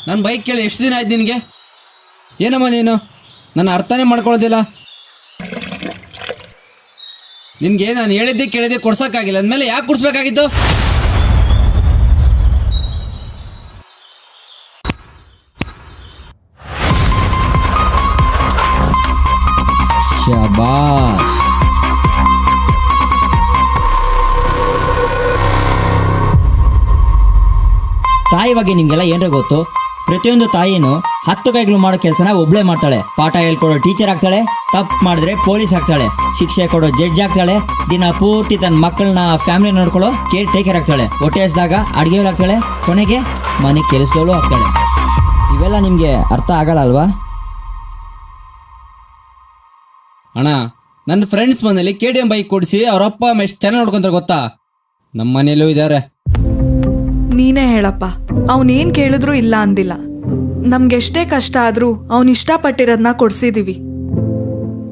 ನನ್ನ ಬೈಕ್ ಕೇಳಿ ಎಷ್ಟು ದಿನ ಆಯ್ತು ನಿನಗೆ? ಏನಮ್ಮ ನೀನು ನನ್ನ ಅರ್ಥನೇ ಮಾಡ್ಕೊಳ್ಳೋದಿಲ್ಲ. ನಿನಗೆ ನಾನು ಹೇಳಿದ್ದೆ ಕೇಳಿದ್ದೆ ಕೊಡ್ಸೋಕ್ಕಾಗಿಲ್ಲ ಅಂದಮೇಲೆ ಯಾಕೆ ಕೊಡಿಸ್ಬೇಕಾಗಿತ್ತು? ಶಬಾಷ್. ತಾಯಿ ಬಗ್ಗೆ ನಿಮ್ಗೆಲ್ಲ ಏನ್ರ ಗೊತ್ತು? ಪ್ರತಿಯೊಂದು ತಾಯಿನೂ 10 ಕೈಗಳು ಮಾಡೋ ಕೆಲಸನ ಒಬ್ಳೇ ಮಾಡ್ತಾಳೆ. ಪಾಠ ಹೇಳ್ಕೊಡೋ ಟೀಚರ್ ಆಗ್ತಾಳೆ, ತಪ್ಪು ಮಾಡಿದ್ರೆ ಪೊಲೀಸ್ ಆಗ್ತಾಳೆ, ಶಿಕ್ಷೆ ಕೊಡೋ ಜಡ್ಜ್ ಆಗ್ತಾಳೆ, ದಿನ ಪೂರ್ತಿ ತನ್ನ ಮಕ್ಕಳನ್ನ ಫ್ಯಾಮಿಲಿ ನೋಡ್ಕೊಳ್ಳೋ ಕೇರ್ ಟೇಕರ್ ಆಗ್ತಾಳೆ, ಹೊಟ್ಟೆ ಹಸಿದಾಗ ಅಡುಗೆ ಆಗ್ತಾಳೆ, ಕೊನೆಗೆ ಮನೆ ಕೆಲಸದವಳು ಆಗ್ತಾಳೆ. ಇವೆಲ್ಲ ನಿಮಗೆ ಅರ್ಥ ಆಗಲ್ಲ ಅಲ್ವಾ? ಅಣ್ಣ, ನನ್ನ ಫ್ರೆಂಡ್ಸ್ ಮನೇಲಿ KTM ಬೈಕ್ ಕೊಡಿಸಿ ಅವ್ರ ಅಪ್ಪ ಅಮ್ಮ ಎಷ್ಟು ಚೆನ್ನಾಗಿ ನೋಡ್ಕೊಂತಾರೆ ಗೊತ್ತಾ? ನಮ್ಮ ಮನೇಲೂ ಇದ್ದಾರೆ. ನೀನೇ ಹೇಳಪ್ಪ. ಅವನೇನ್ ಕೇಳಿದ್ರು ಇಲ್ಲ ಅಂದಿಲ್ಲ. ನಮ್ಗೆಷ್ಟೇ ಕಷ್ಟ ಆದ್ರೂ ಅವನ್ ಇಷ್ಟಪಟ್ಟಿರೋದನ್ನ ಕೊಡ್ಸಿದೀವಿ.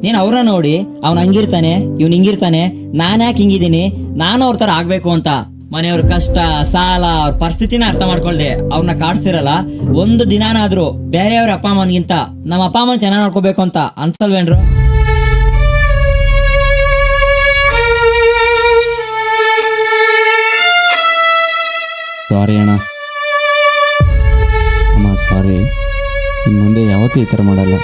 ನೀನು ಅವ್ರ ನೋಡಿ ಅವ್ನು ಹಂಗಿರ್ತಾನೆ, ಇವ್ನು ಹಿಂಗಿರ್ತಾನೆ, ನಾನು ಯಾಕೆ ಹಿಂಗಿದ್ದೀನಿ, ನಾನು ಅವ್ರ ಥರ ಆಗಬೇಕು ಅಂತ ಮನೆಯವ್ರ ಕಷ್ಟ, ಸಾಲ, ಅವ್ರ ಪರಿಸ್ಥಿತಿನ ಅರ್ಥ ಮಾಡ್ಕೊಳ್ದೆ ಅವ್ರನ್ನ ಕಾಡ್ತಿರಲ್ಲ. ಒಂದು ದಿನಾನಾದ್ರೂ ಬೇರೆಯವ್ರ ಅಪ್ಪ ಅಮ್ಮನಿಗಿಂತ ನಮ್ಮ ಅಪ್ಪ ಅಮ್ಮನ ಚೆನ್ನಾಗಿ ನೋಡ್ಕೋಬೇಕು ಅಂತ ಅನ್ಸಲ್ವೇನ್ರು? ಸಾರಿ ಅಣ್ಣ, ಅಮ್ಮ ಸಾರಿ. ಇನ್ನು ಮುಂದೆ ಯಾವತ್ತೂ ಈ ಥರ ಮಾಡಲ್ಲ.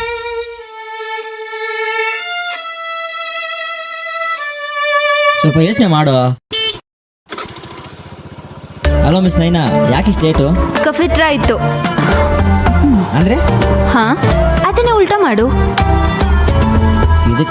ಸ್ವಲ್ಪ ಯೋಚನೆ ಮಾಡು. ಹಲೋ ಮಿಸ್ ನೈನಾ, ಯಾಕಿಷ್ಟು ಲೇಟು? ಕಫಿಟ್ರಾ ಇತ್ತು ಅಂದ್ರೆ ಹಾ, ಅದನ್ನೇ ಉಲ್ಟಾ ಮಾಡು. ಇದಕ್ಕೆ